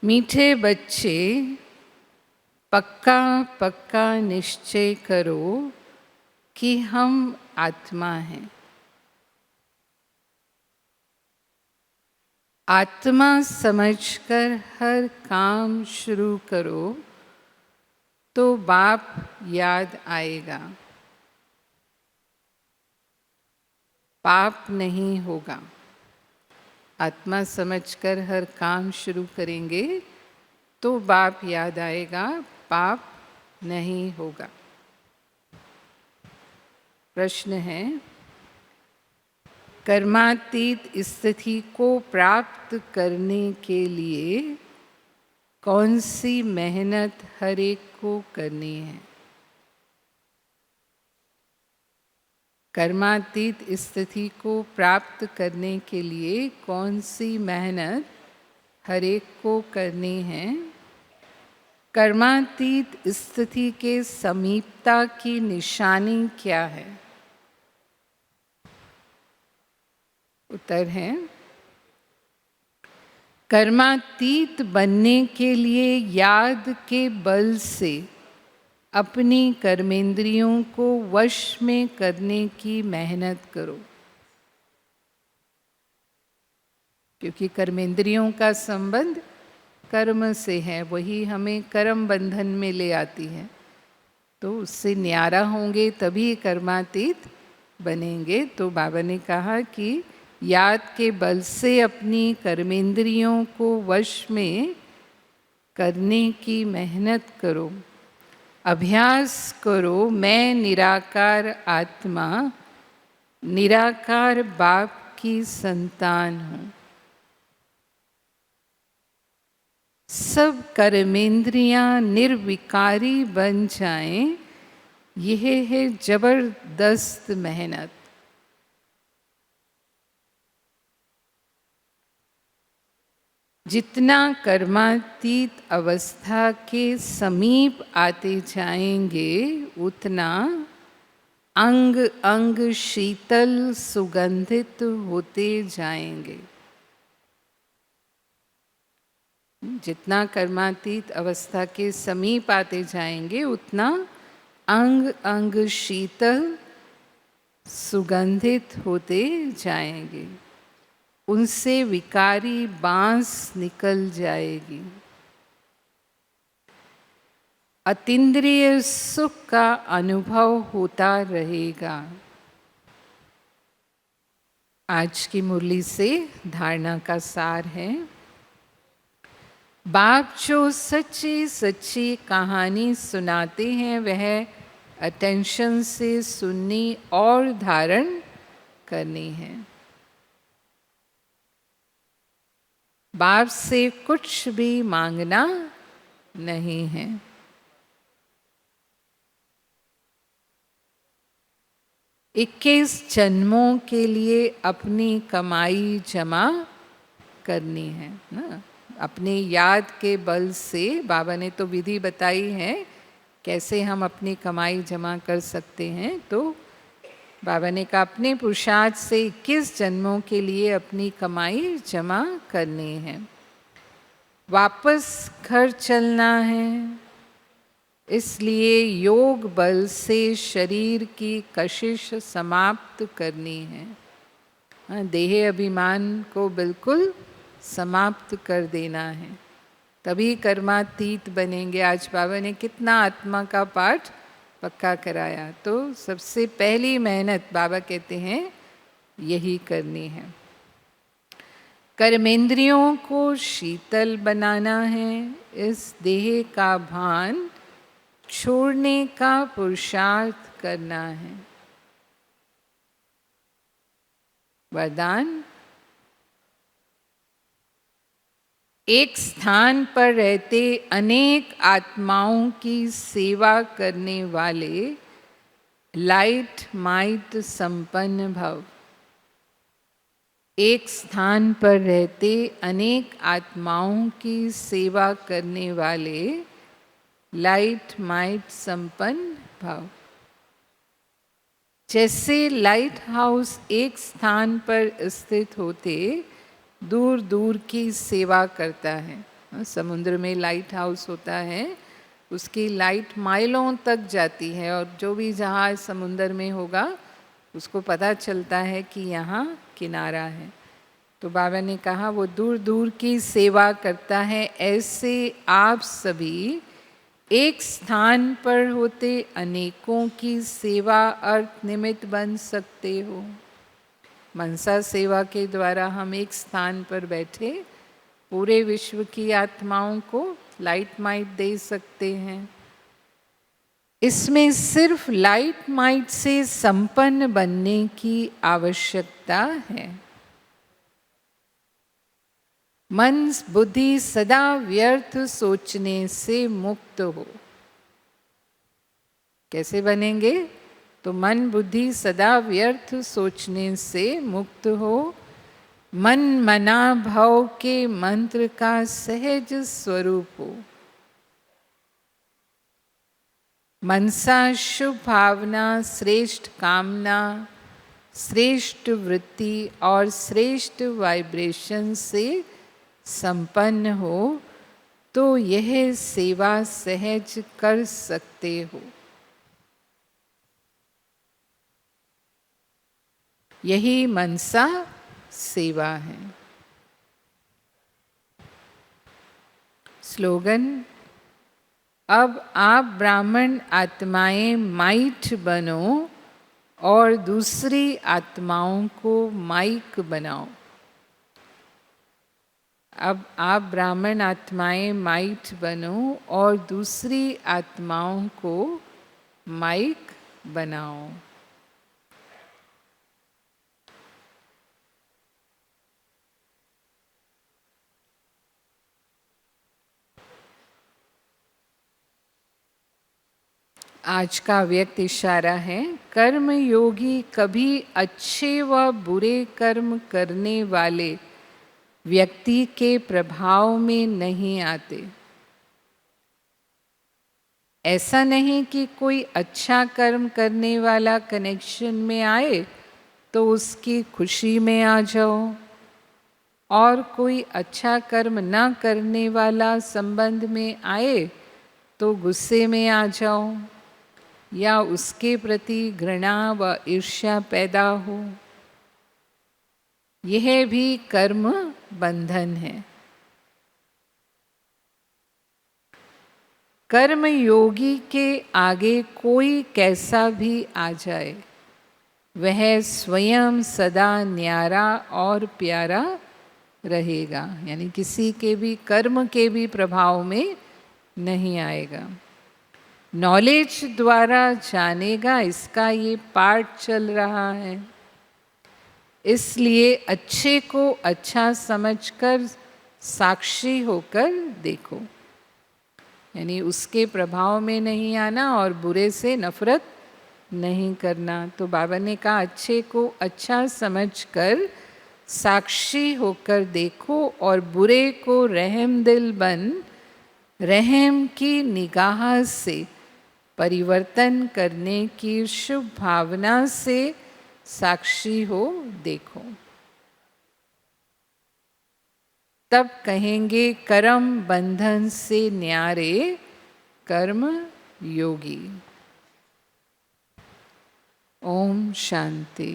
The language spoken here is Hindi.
मीठे बच्चे, पक्का पक्का निश्चय करो कि हम आत्मा हैं। आत्मा समझकर हर काम शुरू करो तो बाप याद आएगा, पाप नहीं होगा। आत्मा समझकर हर काम शुरू करेंगे तो बाप याद आएगा, पाप नहीं होगा। प्रश्न है, कर्मातीत स्थिति को प्राप्त करने के लिए कौन सी मेहनत हर एक को करनी है? कर्मातीत स्थिति को प्राप्त करने के लिए कौन सी मेहनत हर एक को करनी है? कर्मातीत स्थिति के समीपता की निशानी क्या है? उत्तर है, कर्मातीत बनने के लिए याद के बल से अपनी कर्मेंद्रियों को वश में करने की मेहनत करो। क्योंकि कर्मेंद्रियों का संबंध कर्म से है, वही हमें कर्म बंधन में ले आती है। तो उससे न्यारा होंगे तभी कर्मातीत बनेंगे। तो बाबा ने कहा कि याद के बल से अपनी कर्मेंद्रियों को वश में करने की मेहनत करो, अभ्यास करो। मैं निराकार आत्मा, निराकार बाप की संतान हूँ। सब कर्मेंद्रियां निर्विकारी बन जाएं, यह है जबरदस्त मेहनत। जितना कर्मातीत अवस्था के समीप आते जाएंगे उतना अंग अंग शीतल सुगंधित होते जाएंगे। जितना कर्मातीत अवस्था के समीप आते जाएंगे उतना अंग अंग शीतल सुगंधित होते जाएंगे। उनसे विकारी बांस निकल जाएगी। अतीन्द्रिय सुख का अनुभव होता रहेगा। आज की मुरली से धारणा का सार है, बाप जो सच्ची सच्ची कहानी सुनाते हैं वह अटेंशन से सुननी और धारण करनी है। बाप से कुछ भी मांगना नहीं है। इक्कीस जन्मों के लिए अपनी कमाई जमा करनी है ना। अपने याद के बल से बाबा ने तो विधि बताई है कैसे हम अपनी कमाई जमा कर सकते हैं। तो बाबा ने कहा अपने पुरुषार्थ से 21 जन्मों के लिए अपनी कमाई जमा करनी है। वापस घर चलना है, इसलिए योग बल से शरीर की कशिश समाप्त करनी है। देह अभिमान को बिल्कुल समाप्त कर देना है, तभी कर्मातीत बनेंगे। आज बाबा ने कितना आत्मा का पाठ पक्का कराया। तो सबसे पहली मेहनत बाबा कहते हैं यही करनी है। कर्मेंद्रियों को शीतल बनाना है, इस देह का भान छोड़ने का पुरुषार्थ करना है। वरदान, एक स्थान पर रहते अनेक आत्माओं की सेवा करने वाले लाइट माइट संपन्न भव। एक स्थान पर रहते अनेक आत्माओं की सेवा करने वाले लाइट माइट संपन्न भव। जैसे लाइट हाउस एक स्थान पर स्थित होते दूर दूर की सेवा करता है, समुद्र में लाइट हाउस होता है, उसकी लाइट माइलों तक जाती है और जो भी जहाज समुद्र में होगा उसको पता चलता है कि यहाँ किनारा है। तो बाबा ने कहा वो दूर दूर की सेवा करता है, ऐसे आप सभी एक स्थान पर होते अनेकों की सेवा अर्थ निमित्त बन सकते हो। मनसा सेवा के द्वारा हम एक स्थान पर बैठे पूरे विश्व की आत्माओं को लाइट माइट दे सकते हैं। इसमें सिर्फ लाइट माइट से संपन्न बनने की आवश्यकता है। मन बुद्धि सदा व्यर्थ सोचने से मुक्त हो। कैसे बनेंगे? तो मन बुद्धि सदा व्यर्थ सोचने से मुक्त हो। मन मना भाव के मंत्र का सहज स्वरूप हो। मनसा शुभ भावना, श्रेष्ठ कामना, श्रेष्ठ वृत्ति और श्रेष्ठ वाइब्रेशन से संपन्न हो तो यह सेवा सहज कर सकते हो। यही मनसा सेवा है। स्लोगन: अब आप ब्राह्मण आत्माएं माइट बनो और दूसरी आत्माओं को माइक बनाओ। अब आप ब्राह्मण आत्माएं माइट बनो और दूसरी आत्माओं को माइक बनाओ। आज का व्यक्त इशारा है, कर्म योगी कभी अच्छे व बुरे कर्म करने वाले व्यक्ति के प्रभाव में नहीं आते। ऐसा नहीं कि कोई अच्छा कर्म करने वाला कनेक्शन में आए तो उसकी खुशी में आ जाओ, और कोई अच्छा कर्म ना करने वाला संबंध में आए तो गुस्से में आ जाओ या उसके प्रति घृणा व ईर्ष्या पैदा हो। यह भी कर्म बंधन है। कर्म योगी के आगे कोई कैसा भी आ जाए, वह स्वयं सदा न्यारा और प्यारा रहेगा, यानी किसी के भी कर्म के भी प्रभाव में नहीं आएगा। नॉलेज द्वारा जानेगा, इसका ये पाठ चल रहा है। इसलिए अच्छे को अच्छा समझकर साक्षी होकर देखो, यानी उसके प्रभाव में नहीं आना और बुरे से नफरत नहीं करना। तो बाबा ने कहा अच्छे को अच्छा समझकर साक्षी होकर देखो और बुरे को रहम दिल बन रहम की निगाह से परिवर्तन करने की शुभ भावना से साक्षी हो देखो। तब कहेंगे कर्म बंधन से न्यारे कर्म योगी। ओम शांति।